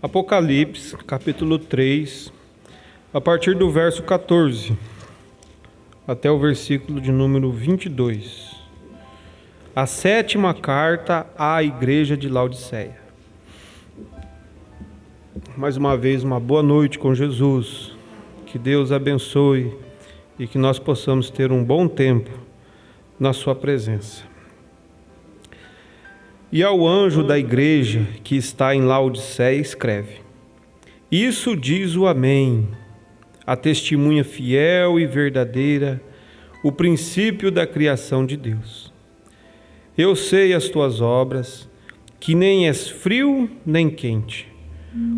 Apocalipse, capítulo 3, a partir do verso 14 até o versículo de número 22. A sétima carta à igreja de Laodiceia. Mais uma vez, uma boa noite com Jesus. Que Deus abençoe e que nós possamos ter um bom tempo na sua presença. E ao anjo da igreja que está em Laodiceia escreve: Isso diz o Amém, a testemunha fiel e verdadeira, o princípio da criação de Deus. Eu sei as tuas obras, que nem és frio nem quente.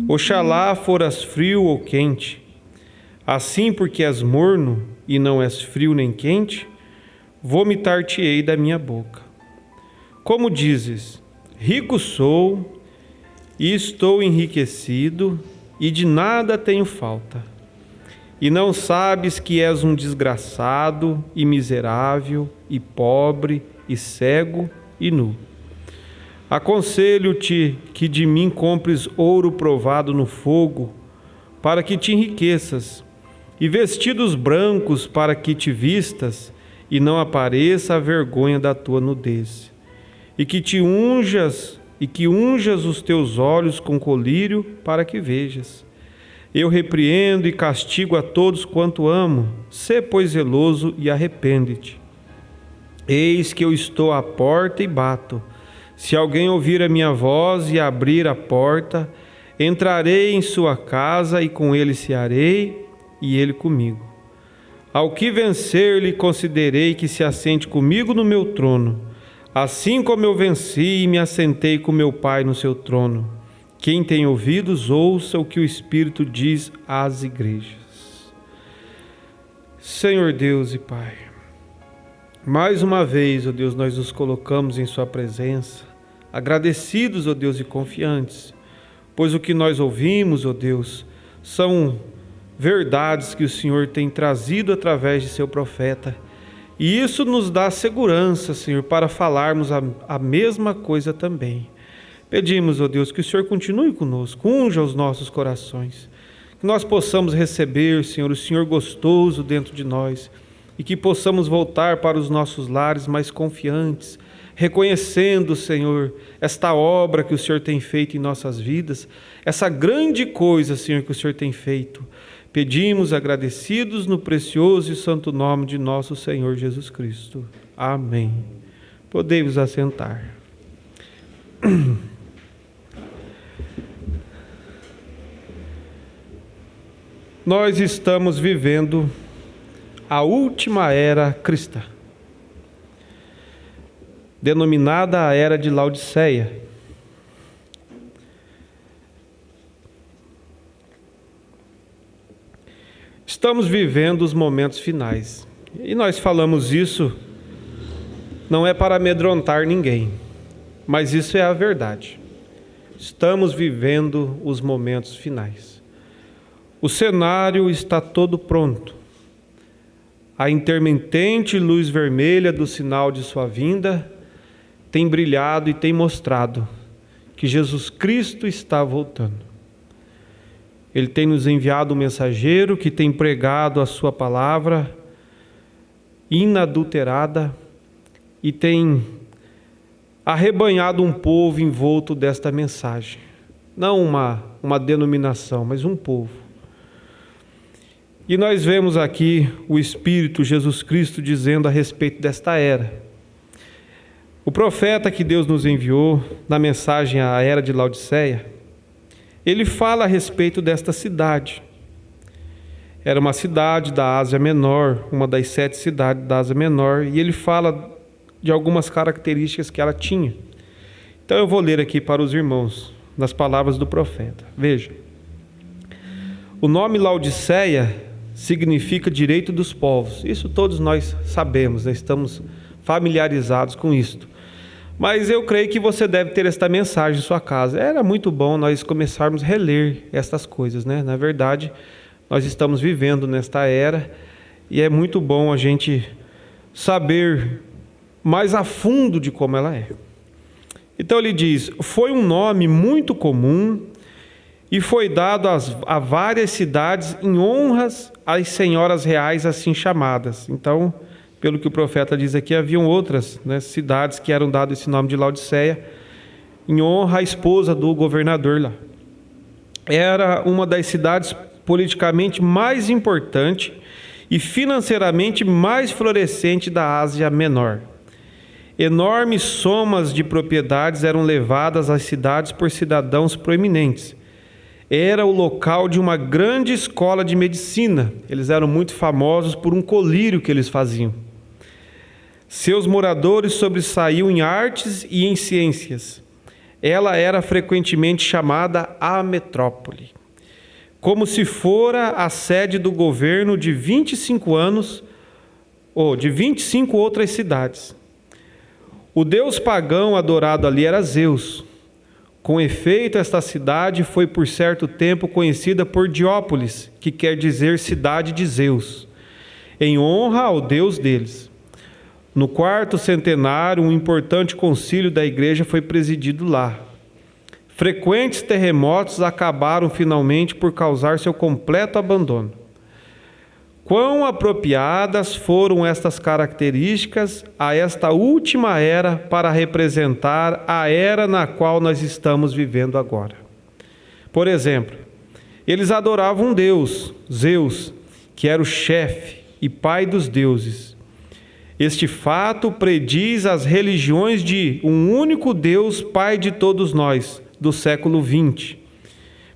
Oxalá foras frio ou quente. Assim, porque és morno e não és frio nem quente, vomitar-te-ei da minha boca. Como dizes, rico sou e estou enriquecido e de nada tenho falta. E não sabes que és um desgraçado e miserável e pobre e cego e nu. Aconselho-te que de mim compres ouro provado no fogo, para que te enriqueças, e vestidos brancos para que te vistas, e não apareça a vergonha da tua nudez. E que unjas os teus olhos com colírio, para que vejas. Eu repreendo e castigo a todos quanto amo. Sê, pois, zeloso e arrepende-te. Eis que eu estou à porta e bato. Se alguém ouvir a minha voz e abrir a porta, entrarei em sua casa e com ele cearei e ele comigo. Ao que vencer, lhe concederei que se assente comigo no meu trono, assim como eu venci e me assentei com meu Pai no seu trono. Quem tem ouvidos, ouça o que o Espírito diz às igrejas. Senhor Deus e Pai, mais uma vez, ó Deus, nós nos colocamos em sua presença, agradecidos, ó Deus, e confiantes, pois o que nós ouvimos, ó Deus, são verdades que o Senhor tem trazido através de seu profeta, e isso nos dá segurança, Senhor, para falarmos a mesma coisa também. Pedimos, ó Deus, que o Senhor continue conosco, unja os nossos corações, que nós possamos receber, Senhor, o Senhor gostoso dentro de nós, e que possamos voltar para os nossos lares mais confiantes, reconhecendo, Senhor, esta obra que o Senhor tem feito em nossas vidas, essa grande coisa, Senhor, que o Senhor tem feito. Pedimos agradecidos no precioso e santo nome de nosso Senhor Jesus Cristo. Amém. Podei-vos assentar. Nós estamos vivendo a última era cristã, denominada a Era de Laodiceia. Estamos vivendo os momentos finais. E nós falamos isso, não é para amedrontar ninguém, mas isso é a verdade. Estamos vivendo os momentos finais. O cenário está todo pronto. A intermitente luz vermelha do sinal de sua vinda tem brilhado e tem mostrado que Jesus Cristo está voltando. Ele tem nos enviado um mensageiro que tem pregado a sua palavra inadulterada e tem arrebanhado um povo envolto desta mensagem. Não uma denominação, mas um povo. E nós vemos aqui o Espírito Jesus Cristo dizendo a respeito desta era. O profeta que Deus nos enviou na mensagem à Era de Laodiceia, ele fala a respeito desta cidade. Era uma cidade da Ásia Menor, uma das 7 cidades da Ásia Menor, e ele fala de algumas características que ela tinha. Então eu vou ler aqui para os irmãos, nas palavras do profeta. Veja, o nome Laodiceia significa direito dos povos. Isso todos nós sabemos, né? Estamos familiarizados com isto. Mas eu creio que você deve ter esta mensagem em sua casa. Era muito bom nós começarmos a reler estas coisas, né? Na verdade, nós estamos vivendo nesta era e é muito bom a gente saber mais a fundo de como ela é. Então ele diz: foi um nome muito comum e foi dado a várias cidades em honras às senhoras reais assim chamadas. Então, pelo que o profeta diz aqui, haviam outras, né, cidades que eram dado esse nome de Laodiceia, em honra à esposa do governador lá. Era uma das cidades politicamente mais importante e financeiramente mais florescente da Ásia Menor. Enormes somas de propriedades eram levadas às cidades por cidadãos proeminentes. Era o local de uma grande escola de medicina. Eles eram muito famosos por um colírio que eles faziam. Seus moradores sobressaíam em artes e em ciências. Ela era frequentemente chamada a metrópole, como se fora a sede do governo de 25 anos, ou de 25 outras cidades. O deus pagão adorado ali era Zeus. Com efeito, esta cidade foi por certo tempo conhecida por Diópolis, que quer dizer cidade de Zeus, em honra ao deus deles. No 4º centenário, um importante concílio da igreja foi presidido lá. Frequentes terremotos acabaram finalmente por causar seu completo abandono. Quão apropriadas foram estas características a esta última era para representar a era na qual nós estamos vivendo agora. Por exemplo, eles adoravam um deus, Zeus, que era o chefe e pai dos deuses. Este fato prediz as religiões de um único Deus, Pai de todos nós, do século XX.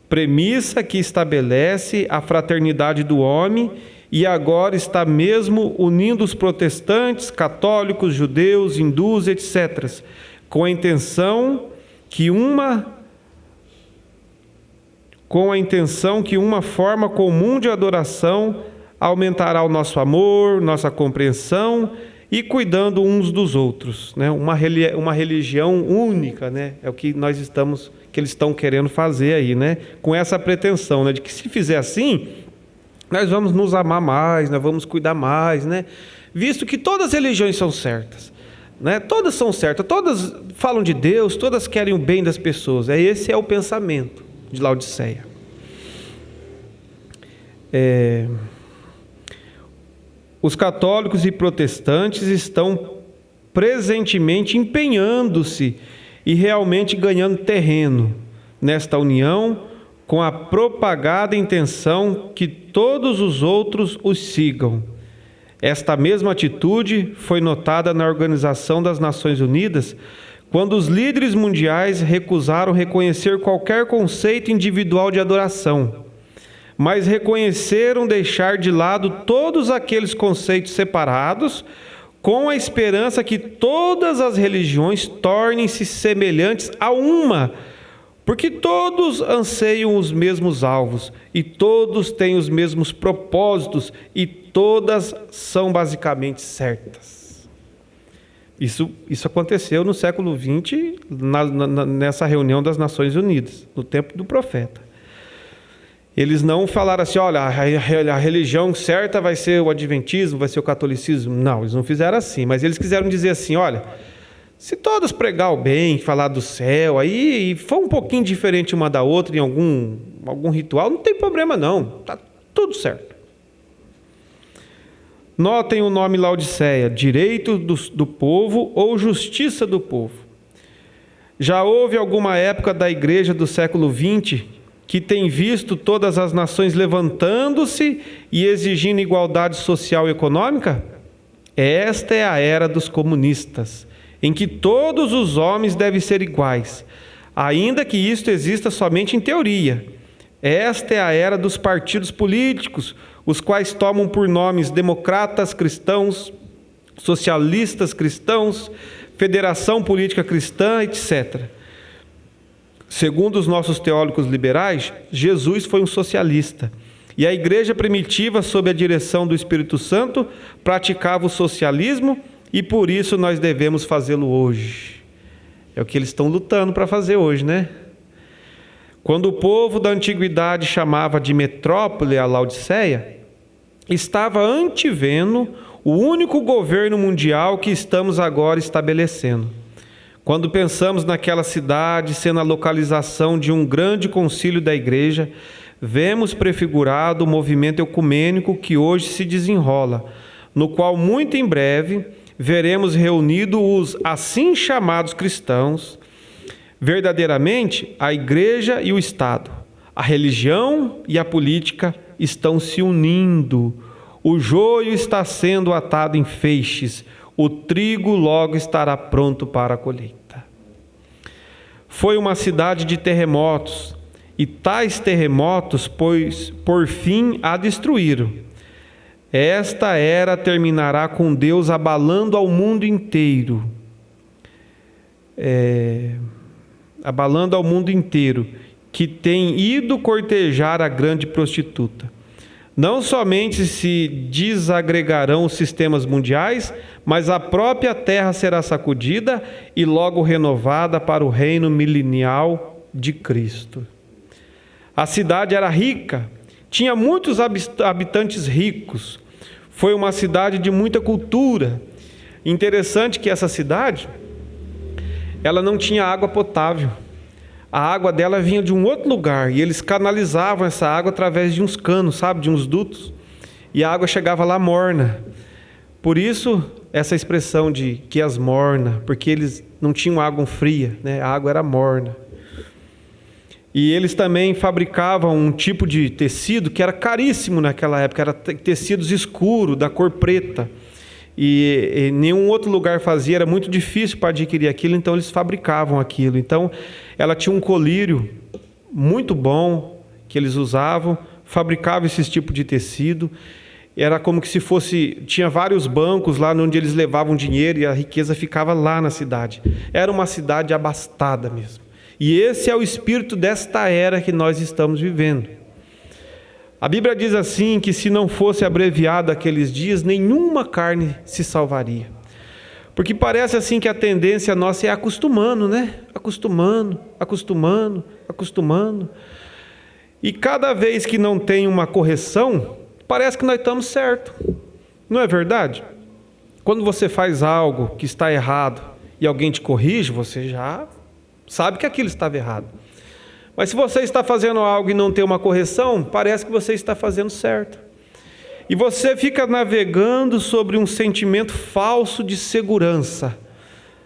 Premissa que estabelece a fraternidade do homem e agora está mesmo unindo os protestantes, católicos, judeus, hindus, etc., com a intenção que uma forma comum de adoração aumentará o nosso amor, nossa compreensão e cuidando uns dos outros, né? Uma religião única, né? É o que eles estão querendo fazer aí, né? Com essa pretensão, né? De que se fizer assim, nós vamos nos amar mais, nós vamos cuidar mais, né? Visto que todas as religiões são certas, né? Todas são certas, todas falam de Deus, todas querem o bem das pessoas. Esse é o pensamento de Laodiceia. Os católicos e protestantes estão presentemente empenhando-se e realmente ganhando terreno nesta união, com a propagada intenção que todos os outros os sigam. Esta mesma atitude foi notada na Organização das Nações Unidas, quando os líderes mundiais recusaram reconhecer qualquer conceito individual de adoração, mas reconheceram deixar de lado todos aqueles conceitos separados, com a esperança que todas as religiões tornem-se semelhantes a uma, porque todos anseiam os mesmos alvos, e todos têm os mesmos propósitos, e todas são basicamente certas. Isso aconteceu no século XX, nessa reunião das Nações Unidas, no tempo do profeta. Eles não falaram assim, olha, a religião certa vai ser o adventismo, vai ser o catolicismo. Não, eles não fizeram assim, mas eles quiseram dizer assim, olha, se todos pregar o bem, falar do céu, aí e for um pouquinho diferente uma da outra em algum ritual, não tem problema não, está tudo certo. Notem o nome Laodiceia, direito do povo ou justiça do povo. Já houve alguma época da igreja do século XX que tem visto todas as nações levantando-se e exigindo igualdade social e econômica? Esta é a era dos comunistas, em que todos os homens devem ser iguais, ainda que isto exista somente em teoria. Esta é a era dos partidos políticos, os quais tomam por nomes democratas cristãos, socialistas cristãos, federação política cristã, etc. Segundo os nossos teólogos liberais, Jesus foi um socialista. E a igreja primitiva, sob a direção do Espírito Santo, praticava o socialismo e por isso nós devemos fazê-lo hoje. É o que eles estão lutando para fazer hoje, né? Quando o povo da antiguidade chamava de metrópole a Laodiceia, estava antevendo o único governo mundial que estamos agora estabelecendo. Quando pensamos naquela cidade sendo a localização de um grande concílio da igreja, vemos prefigurado o movimento ecumênico que hoje se desenrola, no qual muito em breve veremos reunidos os assim chamados cristãos. Verdadeiramente, a igreja e o Estado, a religião e a política estão se unindo. O joio está sendo atado em feixes, o trigo logo estará pronto para a colheita. Foi uma cidade de terremotos, e tais terremotos, pois, por fim, a destruíram. Esta era terminará com Deus abalando ao mundo inteiro. Abalando ao mundo inteiro, que tem ido cortejar a grande prostituta. Não somente se desagregarão os sistemas mundiais, mas a própria terra será sacudida e logo renovada para o reino milenial de Cristo. A cidade era rica, tinha muitos habitantes ricos, foi uma cidade de muita cultura. Interessante que essa cidade, ela não tinha água potável. A água dela vinha de um outro lugar e eles canalizavam essa água através de uns canos, sabe, de uns dutos. E a água chegava lá morna. Por isso, essa expressão de que as morna, porque eles não tinham água fria, né? A água era morna. E eles também fabricavam um tipo de tecido que era caríssimo naquela época, era tecidos escuros, da cor preta. E nenhum outro lugar fazia, era muito difícil para adquirir aquilo, então eles fabricavam aquilo. Então, ela tinha um colírio muito bom que eles usavam, fabricavam esse tipo de tecido. Era como que se fosse, tinha vários bancos lá onde eles levavam dinheiro e a riqueza ficava lá na cidade. Era uma cidade abastada mesmo. E esse é o espírito desta era que nós estamos vivendo. A Bíblia diz assim que se não fosse abreviado aqueles dias, nenhuma carne se salvaria. Porque parece assim que a tendência nossa é acostumando, né? Acostumando. E cada vez que não tem uma correção, parece que nós estamos certos. Não é verdade? Quando você faz algo que está errado e alguém te corrige, você já sabe que aquilo estava errado. Mas se você está fazendo algo e não tem uma correção, parece que você está fazendo certo. E você fica navegando sobre um sentimento falso de segurança,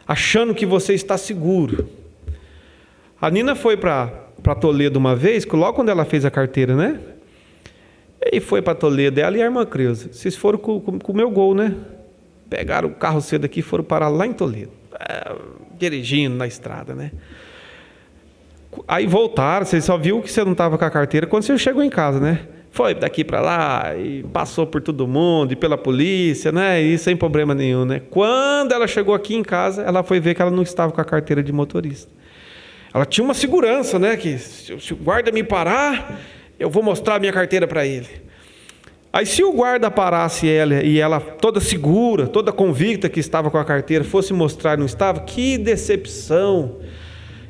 achando que você está seguro. A Nina foi para Toledo uma vez, logo quando ela fez a carteira, né? E foi para Toledo, ela e a irmã Creuza. Vocês foram com o meu Gol, né? Pegaram o carro cedo aqui e foram parar lá em Toledo. Dirigindo na estrada, né? Aí voltaram, você só viu que você não estava com a carteira quando você chegou em casa, né? Foi daqui para lá e passou por todo mundo e pela polícia, né? E sem problema nenhum, né? Quando ela chegou aqui em casa, ela foi ver que ela não estava com a carteira de motorista. Ela tinha uma segurança, né? Que se o guarda me parar, eu vou mostrar a minha carteira para ele. Aí se o guarda parasse ela e ela toda segura, toda convicta que estava com a carteira, fosse mostrar e não estava, que decepção!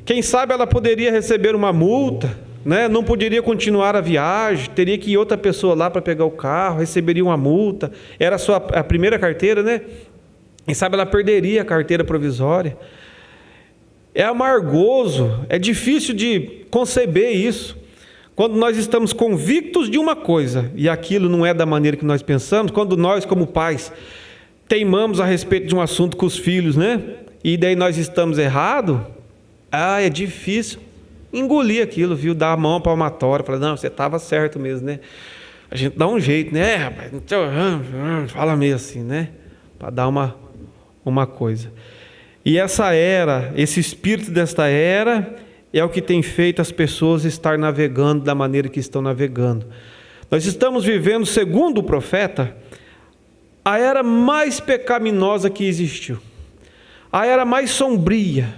Quem sabe ela poderia receber uma multa, né? Não poderia continuar a viagem, teria que ir outra pessoa lá para pegar o carro, receberia uma multa, era a primeira carteira, né? Quem sabe ela perderia a carteira provisória. É amargoso, é difícil de conceber isso. Quando nós estamos convictos de uma coisa e aquilo não é da maneira que nós pensamos, quando nós, como pais, teimamos a respeito de um assunto com os filhos, né? E daí nós estamos errados, é difícil engolir aquilo, viu? Dar a mão palmatória, falar, não, você estava certo mesmo, né? A gente dá um jeito, né? Rapaz, fala meio assim, né? Para dar uma coisa. E essa era, esse espírito desta era, é o que tem feito as pessoas estar navegando da maneira que estão navegando. Nós estamos vivendo, segundo o profeta, a era mais pecaminosa que existiu. A era mais sombria.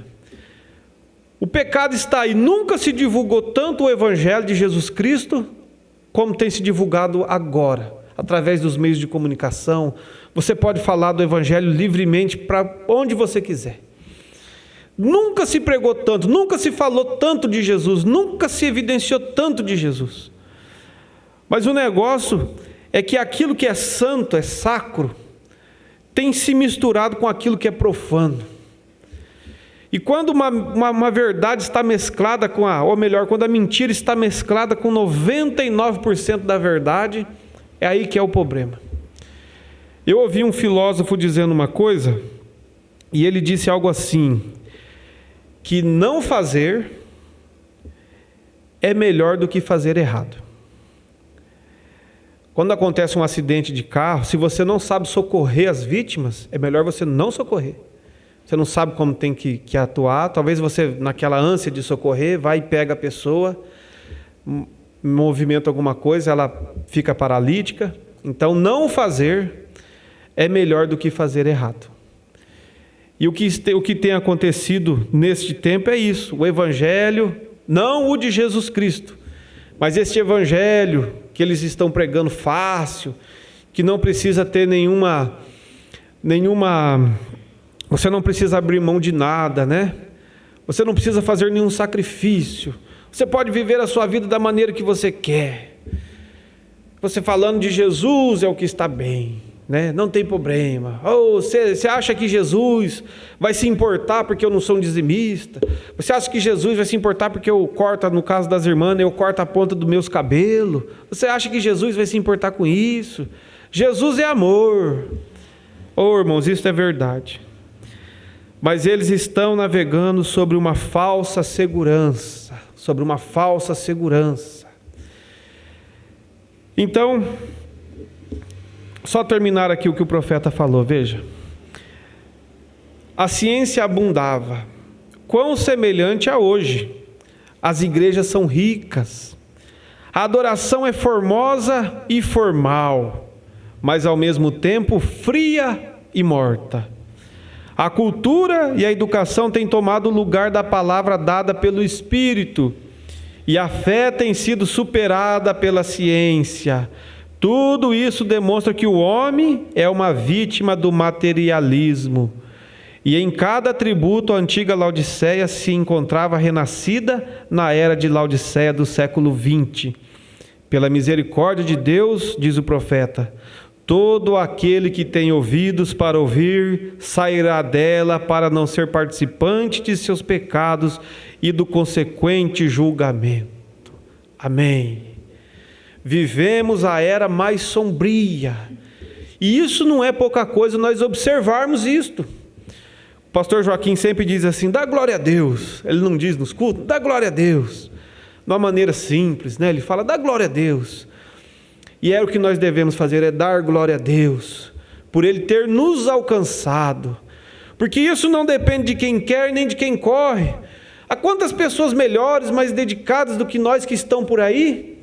O pecado está aí. Nunca se divulgou tanto o Evangelho de Jesus Cristo como tem se divulgado agora, através dos meios de comunicação. Você pode falar do Evangelho livremente para onde você quiser. Nunca se pregou tanto, nunca se falou tanto de Jesus, nunca se evidenciou tanto de Jesus. Mas o negócio é que aquilo que é santo, é sacro, tem se misturado com aquilo que é profano. E quando uma verdade está mesclada com ou melhor, quando a mentira está mesclada com 99% da verdade, é aí que é o problema. Eu ouvi um filósofo dizendo uma coisa, e ele disse algo assim, que não fazer é melhor do que fazer errado. Quando acontece um acidente de carro, se você não sabe socorrer as vítimas, é melhor você não socorrer. Você não sabe como tem que atuar, talvez você, naquela ânsia de socorrer, vai e pega a pessoa, movimenta alguma coisa, ela fica paralítica. Então, não fazer é melhor do que fazer errado. E o que tem acontecido neste tempo é isso, o Evangelho, não o de Jesus Cristo, mas este Evangelho que eles estão pregando fácil, que não precisa ter nenhuma... Você não precisa abrir mão de nada, né? Você não precisa fazer nenhum sacrifício. Você pode viver a sua vida da maneira que você quer. Você falando de Jesus é o que está bem, né? Não tem problema. Você acha que Jesus vai se importar porque eu não sou um dizimista? Você acha que Jesus vai se importar porque eu corto, no caso das irmãs, eu corto a ponta dos meus cabelos? Você acha que Jesus vai se importar com isso? Jesus é amor. Irmãos, isso é verdade. Mas eles estão navegando sobre uma falsa segurança. Então, só terminar aqui o que o profeta falou, veja. A ciência abundava. Quão semelhante a hoje. As igrejas são ricas. A adoração é formosa e formal, mas ao mesmo tempo fria e morta. A cultura e a educação têm tomado o lugar da palavra dada pelo Espírito, e a fé tem sido superada pela ciência. Tudo isso demonstra que o homem é uma vítima do materialismo. E em cada atributo, a antiga Laodiceia se encontrava renascida na era de Laodiceia do século XX. Pela misericórdia de Deus, diz o profeta, todo aquele que tem ouvidos para ouvir, sairá dela para não ser participante de seus pecados e do consequente julgamento. Amém. Vivemos a era mais sombria. E isso não é pouca coisa nós observarmos isto. O pastor Joaquim sempre diz assim, dá glória a Deus. Ele não diz nos cultos, dá glória a Deus. De uma maneira simples, né? Ele fala, dá glória a Deus. E é o que nós devemos fazer, é dar glória a Deus, por Ele ter nos alcançado. Porque isso não depende de quem quer nem de quem corre. Há quantas pessoas melhores, mais dedicadas do que nós que estão por aí?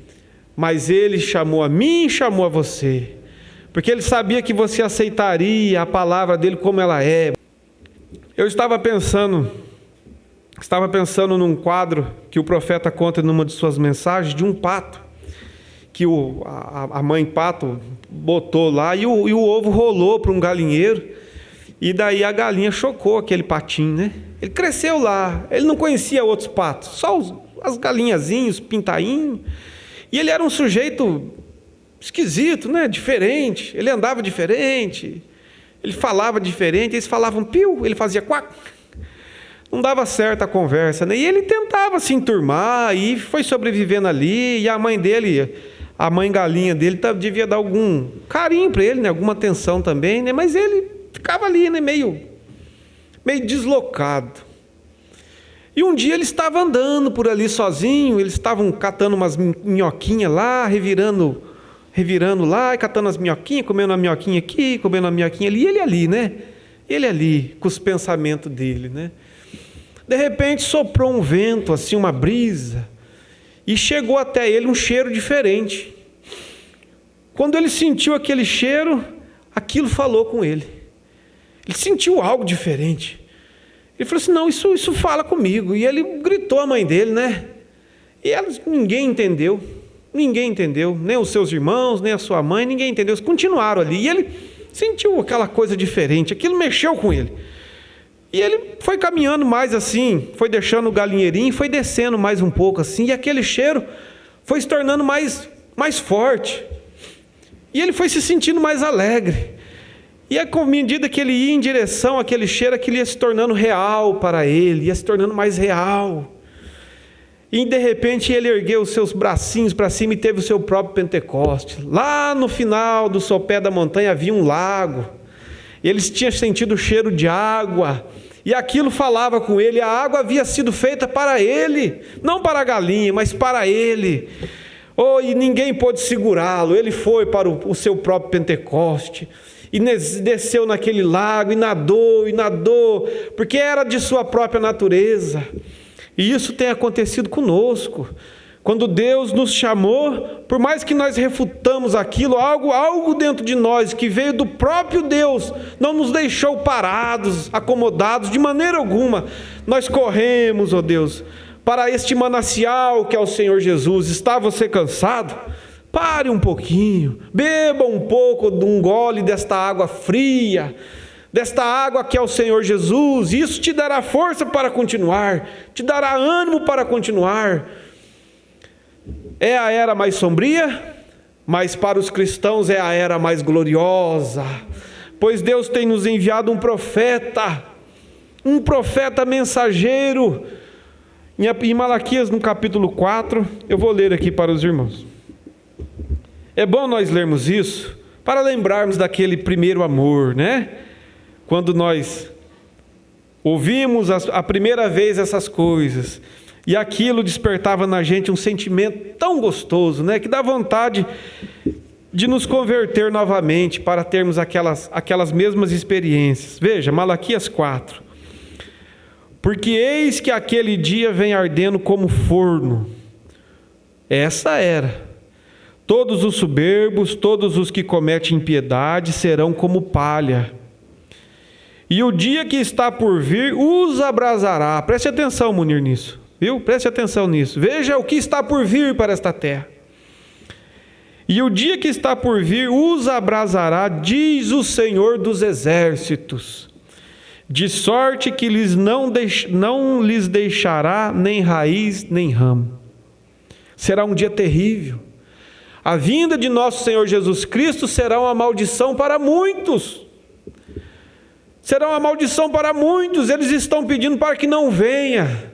Mas Ele chamou a mim e chamou a você. Porque Ele sabia que você aceitaria a palavra dEle como ela é. Eu estava pensando num quadro que o profeta conta numa de suas mensagens, de um pato. Que a mãe pato botou lá e o ovo rolou para um galinheiro, e daí a galinha chocou aquele patinho, né? Ele cresceu lá, ele não conhecia outros patos, só as galinhazinhos, pintainhos, e ele era um sujeito esquisito, né? Diferente, ele andava diferente, ele falava diferente, eles falavam piu, ele fazia quack. Não dava certo a conversa, né? E ele tentava se enturmar e foi sobrevivendo ali, e a mãe dele... A mãe galinha dele devia dar algum carinho para ele, né? Alguma atenção também, né? Mas ele ficava ali, né? meio deslocado. E um dia ele estava andando por ali sozinho, eles estavam catando umas minhoquinhas lá, revirando lá, e catando as minhoquinhas, comendo uma minhoquinha aqui, comendo uma minhoquinha ali, e ele ali, né? Ele ali, com os pensamentos dele, né? De repente soprou um vento, assim, uma brisa, e chegou até ele um cheiro diferente. Quando ele sentiu aquele cheiro, aquilo falou com ele. Ele sentiu algo diferente. Ele falou assim, não, isso fala comigo. E ele gritou à mãe dele, né? E ninguém entendeu, nem os seus irmãos, nem a sua mãe, ninguém entendeu. Eles continuaram ali. E ele sentiu aquela coisa diferente, aquilo mexeu com ele. E ele foi caminhando mais assim, foi deixando o galinheirinho, foi descendo mais um pouco assim, e aquele cheiro foi se tornando mais forte. E ele foi se sentindo mais alegre. E à medida que ele ia em direção àquele cheiro, aquilo ia se tornando real para ele, ia se tornando mais real. E de repente ele ergueu os seus bracinhos para cima e teve o seu próprio Pentecoste. Lá no final do sopé da montanha havia um lago. Eles tinham sentido o cheiro de água. E aquilo falava com ele, a água havia sido feita para ele, não para a galinha, mas para ele. Oh, e ninguém pôde segurá-lo, ele foi para o seu próprio Pentecoste. E desceu naquele lago, e nadou, porque era de sua própria natureza. E isso tem acontecido conosco. Quando Deus nos chamou, por mais que nós refutamos aquilo, algo dentro de nós que veio do próprio Deus, não nos deixou parados, acomodados, de maneira alguma. Nós corremos, ó Deus, para este manancial que é o Senhor Jesus. Está você cansado? Pare um pouquinho, beba um pouco de um gole desta água fria, desta água que é o Senhor Jesus. Isso te dará força para continuar, te dará ânimo para continuar. É a era mais sombria, mas para os cristãos é a era mais gloriosa, pois Deus tem nos enviado um profeta mensageiro. Em Malaquias, no capítulo 4, eu vou ler aqui para os irmãos. É bom nós lermos isso, para lembrarmos daquele primeiro amor, né? Quando nós ouvimos a primeira vez essas coisas, e aquilo despertava na gente um sentimento tão gostoso, né? Que dá vontade de nos converter novamente, para termos aquelas mesmas experiências. Veja, Malaquias 4. Porque eis que aquele dia vem ardendo como forno. Essa era. Todos os soberbos, todos os que cometem impiedade serão como palha. E o dia que está por vir os abrasará. Preste atenção, Munir, nisso. Viu? Preste atenção nisso. Veja o que está por vir para esta terra. E o dia que está por vir os abrasará, diz o Senhor dos exércitos. De sorte que não lhes deixará nem raiz nem ramo. Será um dia terrível. A vinda de nosso Senhor Jesus Cristo será uma maldição para muitos. Será uma maldição para muitos. Eles estão pedindo para que não venha.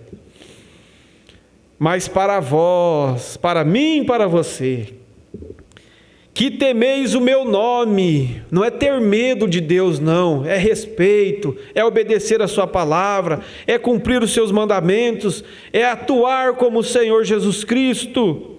Mas para vós, para mim e para você, que temeis o meu nome, não é ter medo de Deus, não, é respeito, é obedecer a sua palavra, é cumprir os seus mandamentos, é atuar como o Senhor Jesus Cristo.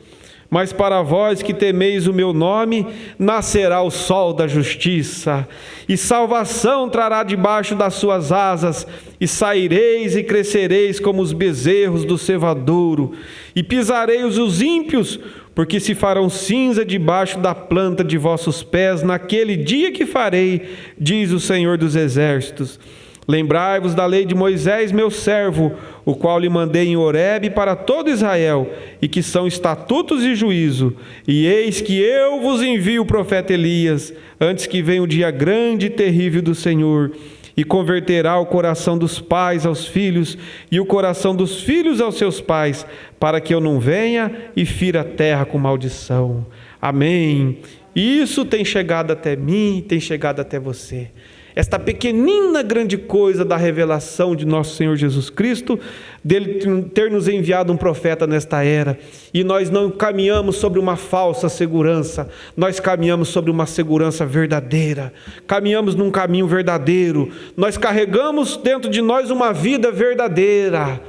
Mas para vós que temeis o meu nome, nascerá o sol da justiça, e salvação trará debaixo das suas asas, e saireis e crescereis como os bezerros do cevadouro, e pisareis os ímpios, porque se farão cinza debaixo da planta de vossos pés, naquele dia que farei, diz o Senhor dos exércitos. Lembrai-vos da lei de Moisés, meu servo, o qual lhe mandei em Horebe para todo Israel, e que são estatutos e juízo. E eis que eu vos envio o profeta Elias, antes que venha o dia grande e terrível do Senhor, e converterá o coração dos pais aos filhos, e o coração dos filhos aos seus pais, para que eu não venha e fira a terra com maldição. Amém. Isso tem chegado até mim, tem chegado até você. Esta pequenina grande coisa da revelação de nosso Senhor Jesus Cristo, dele ter nos enviado um profeta nesta era, e nós não caminhamos sobre uma falsa segurança, nós caminhamos sobre uma segurança verdadeira, caminhamos num caminho verdadeiro, nós carregamos dentro de nós uma vida verdadeira,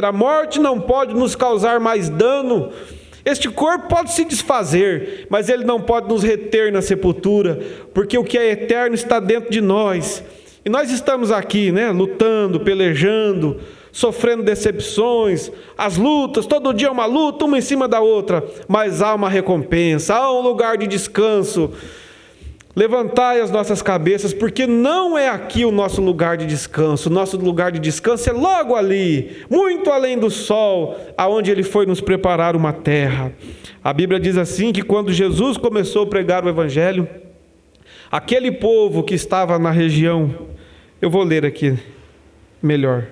a morte não pode nos causar mais dano. Este corpo pode se desfazer, mas ele não pode nos reter na sepultura, porque o que é eterno está dentro de nós. E nós estamos aqui, lutando, pelejando, sofrendo decepções, as lutas, todo dia uma luta, uma em cima da outra, mas há uma recompensa, há um lugar de descanso. Levantai as nossas cabeças, porque não é aqui o nosso lugar de descanso. O nosso lugar de descanso é logo ali, muito além do sol, aonde Ele foi nos preparar uma terra. A Bíblia diz assim, que quando Jesus começou a pregar o Evangelho, aquele povo que estava na região, eu vou ler aqui melhor.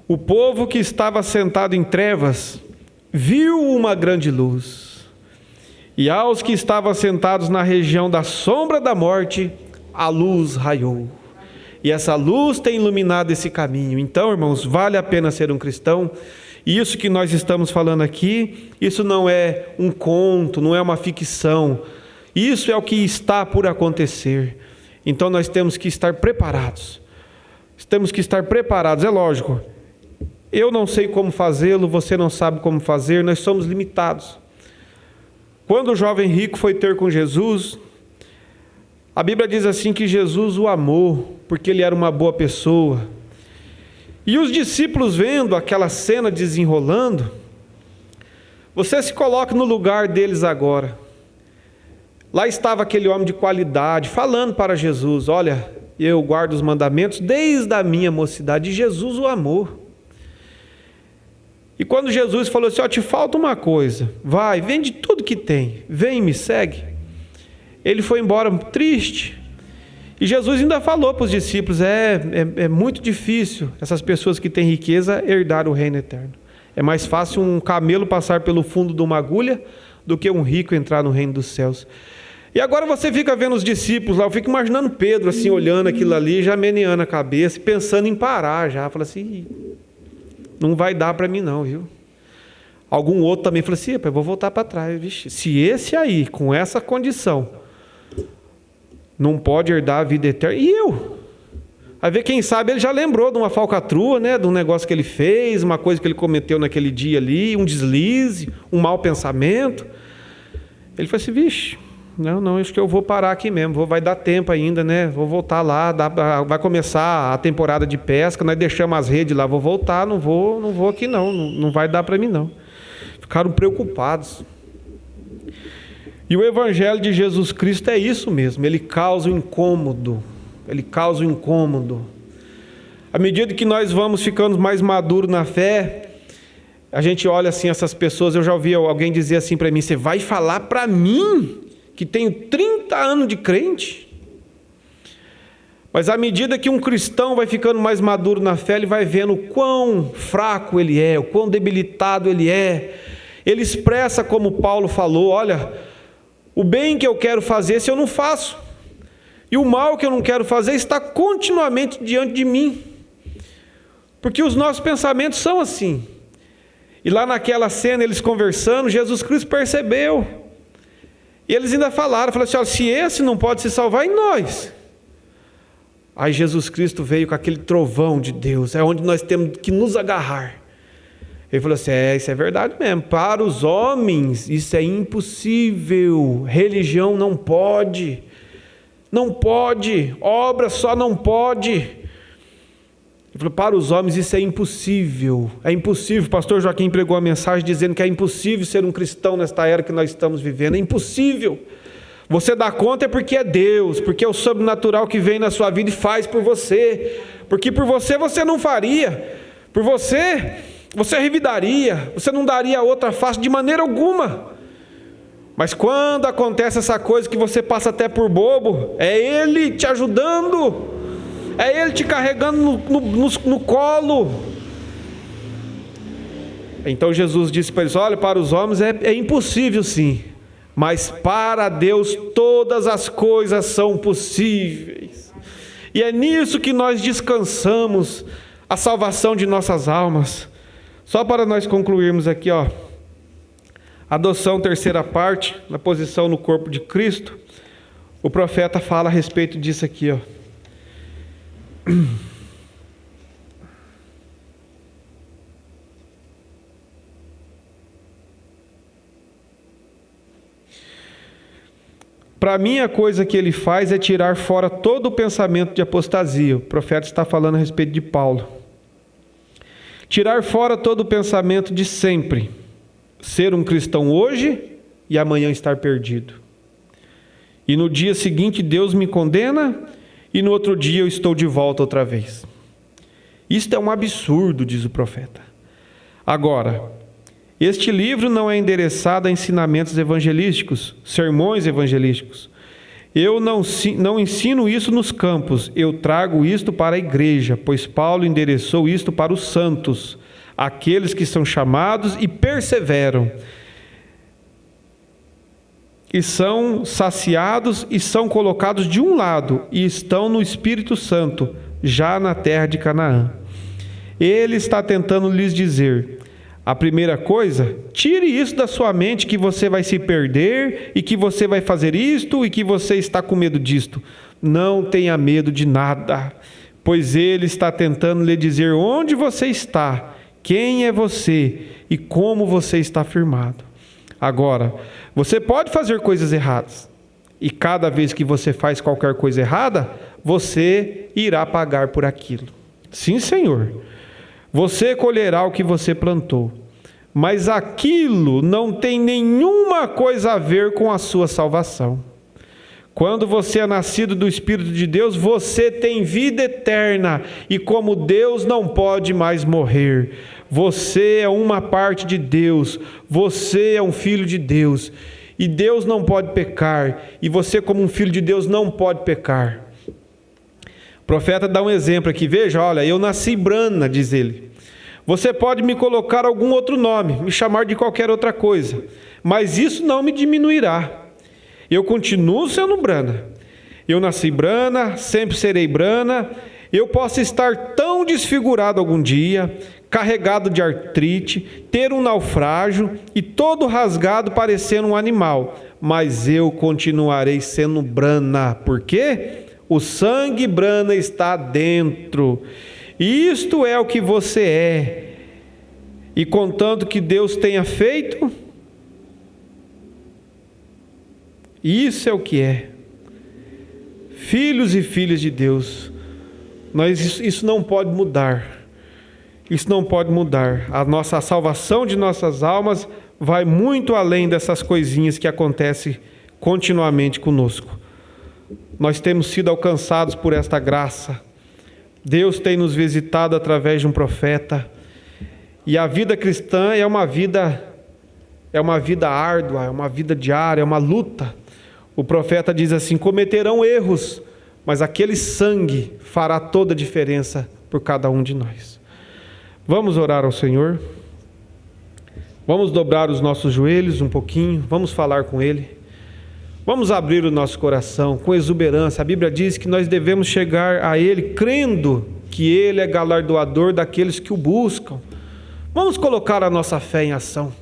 O povo que estava sentado em trevas, viu uma grande luz, e aos que estavam sentados na região da sombra da morte, a luz raiou. E essa luz tem iluminado esse caminho. Então, irmãos, vale a pena ser um cristão. E isso que nós estamos falando aqui, isso não é um conto, não é uma ficção. Isso é o que está por acontecer. Então nós temos que estar preparados. Temos que estar preparados, é lógico. Eu não sei como fazê-lo, você não sabe como fazer, nós somos limitados. Quando o jovem rico foi ter com Jesus, a Bíblia diz assim que Jesus o amou, porque ele era uma boa pessoa. E os discípulos vendo aquela cena desenrolando, você se coloca no lugar deles agora. Lá estava aquele homem de qualidade, falando para Jesus: olha, eu guardo os mandamentos desde a minha mocidade. E Jesus o amou. E quando Jesus falou assim: ó, te falta uma coisa, vai, vende tudo que tem, vem e me segue. Ele foi embora triste. E Jesus ainda falou para os discípulos: é muito difícil essas pessoas que têm riqueza herdar o reino eterno. É mais fácil um camelo passar pelo fundo de uma agulha do que um rico entrar no reino dos céus. E agora você fica vendo os discípulos lá, eu fico imaginando Pedro assim, olhando aquilo ali, já meneando a cabeça, pensando em parar já. Fala assim: não vai dar para mim não, viu? Algum outro também falou assim: eu vou voltar para trás. Vixe, se esse aí, com essa condição, não pode herdar a vida eterna, e eu? Aí ver, quem sabe ele já lembrou de uma falcatrua, né? De um negócio que ele fez, uma coisa que ele cometeu naquele dia ali, um deslize, um mau pensamento. Ele falou assim: vixe, não, acho que eu vou parar aqui mesmo, vai dar tempo ainda, né? Vou voltar lá, vai começar a temporada de pesca, nós deixamos as redes lá, vou voltar, não vou aqui não vai dar para mim não. Ficaram preocupados. E o Evangelho de Jesus Cristo é isso mesmo, ele causa um incômodo. À medida que nós vamos ficando mais maduros na fé, a gente olha assim essas pessoas. Eu já ouvi alguém dizer assim para mim: você vai falar para mim que tenho 30 anos de crente? Mas à medida que um cristão vai ficando mais maduro na fé, ele vai vendo o quão fraco ele é, o quão debilitado ele é. Ele expressa como Paulo falou: olha, o bem que eu quero fazer, esse eu não faço, e o mal que eu não quero fazer está continuamente diante de mim. Porque os nossos pensamentos são assim. E lá naquela cena, eles conversando, Jesus Cristo percebeu. E eles ainda falaram assim: olha, se esse não pode se salvar, e nós? Aí Jesus Cristo veio com aquele trovão de Deus, é onde nós temos que nos agarrar. Ele falou assim: isso é verdade mesmo, para os homens isso é impossível, religião não pode, obra só não pode. Ele falou: para os homens isso é impossível. O pastor Joaquim pregou a mensagem dizendo que é impossível ser um cristão nesta era que nós estamos vivendo, é impossível. Você dá conta é porque é Deus, porque é o sobrenatural que vem na sua vida e faz por você, porque por você não faria, por você revidaria, você não daria outra face de maneira alguma. Mas quando acontece essa coisa que você passa até por bobo, é Ele te ajudando, é Ele te carregando no colo. Então Jesus disse para eles: olha, para os homens é impossível sim, mas para Deus todas as coisas são possíveis. E é nisso que nós descansamos a salvação de nossas almas. Só para nós concluirmos aqui, ó, adoção, terceira parte, na posição no corpo de Cristo, o profeta fala a respeito disso aqui, ó. Para mim, a coisa que ele faz é tirar fora todo o pensamento de apostasia. O profeta está falando a respeito de Paulo. Tirar fora todo o pensamento de sempre. Ser um cristão hoje e amanhã estar perdido. E no dia seguinte Deus me condena e no outro dia eu estou de volta outra vez. Isto é um absurdo, diz o profeta. Agora, este livro não é endereçado a ensinamentos evangelísticos, sermões evangelísticos. Eu não ensino isso nos campos, eu trago isto para a igreja, pois Paulo endereçou isto para os santos, aqueles que são chamados e perseveram, e são saciados e são colocados de um lado, e estão no Espírito Santo, já na terra de Canaã. Ele está tentando lhes dizer: a primeira coisa, tire isso da sua mente, que você vai se perder, e que você vai fazer isto, e que você está com medo disto. Não tenha medo de nada, pois ele está tentando lhe dizer onde você está, quem é você e como você está firmado. Agora, você pode fazer coisas erradas, e cada vez que você faz qualquer coisa errada, você irá pagar por aquilo. Sim, Senhor. Você colherá o que você plantou, mas aquilo não tem nenhuma coisa a ver com a sua salvação. Quando você é nascido do Espírito de Deus, você tem vida eterna, e como Deus não pode mais morrer, você é uma parte de Deus, você é um filho de Deus, e Deus não pode pecar, e você como um filho de Deus não pode pecar. O profeta dá um exemplo aqui, veja, olha, eu nasci Brana, diz ele. Você pode me colocar algum outro nome, me chamar de qualquer outra coisa, mas isso não me diminuirá. Eu continuo sendo Brana. Eu nasci Brana, sempre serei Brana. Eu posso estar tão desfigurado algum dia, carregado de artrite, ter um naufrágio e todo rasgado parecendo um animal, mas eu continuarei sendo Brana. Por quê? O sangue Brana está dentro. Isto é o que você é. E contanto que Deus tenha feito, isso é o que é. Filhos e filhas de Deus. Isso não pode mudar. Isso não pode mudar. A salvação de nossas almas vai muito além dessas coisinhas que acontecem continuamente conosco. Nós temos sido alcançados por esta graça. Deus tem nos visitado através de um profeta. E a vida cristã é uma vida árdua, é uma vida diária, é uma luta. O profeta diz assim: cometerão erros, mas aquele sangue fará toda a diferença por cada um de nós. Vamos orar ao Senhor? Vamos dobrar os nossos joelhos um pouquinho, vamos falar com Ele. Vamos abrir o nosso coração com exuberância. A Bíblia diz que nós devemos chegar a Ele crendo que Ele é galardoador daqueles que o buscam. Vamos colocar a nossa fé em ação.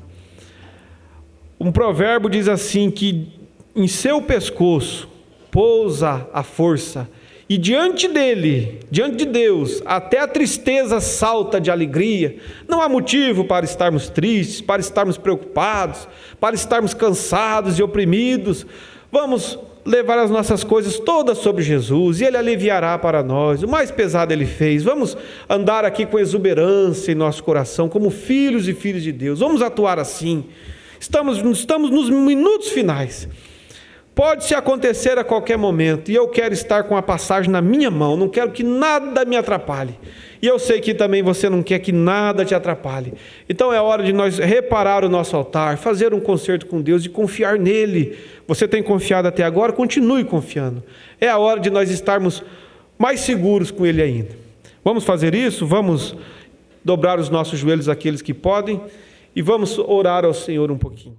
Um provérbio diz assim, que em seu pescoço pousa a força, e diante dele, diante de Deus, até a tristeza salta de alegria. Não há motivo para estarmos tristes, para estarmos preocupados, para estarmos cansados e oprimidos. Vamos levar as nossas coisas todas sobre Jesus, e Ele aliviará para nós. O mais pesado Ele fez. Vamos andar aqui com exuberância em nosso coração, como filhos e filhas de Deus. Vamos atuar assim. Estamos nos minutos finais. Pode-se acontecer a qualquer momento, e eu quero estar com a passagem na minha mão, não quero que nada me atrapalhe. E eu sei que também você não quer que nada te atrapalhe. Então é hora de nós reparar o nosso altar, fazer um concerto com Deus e confiar nele. Você tem confiado até agora? Continue confiando. É a hora de nós estarmos mais seguros com Ele ainda. Vamos fazer isso? Vamos dobrar os nossos joelhos, aqueles que podem, e vamos orar ao Senhor um pouquinho.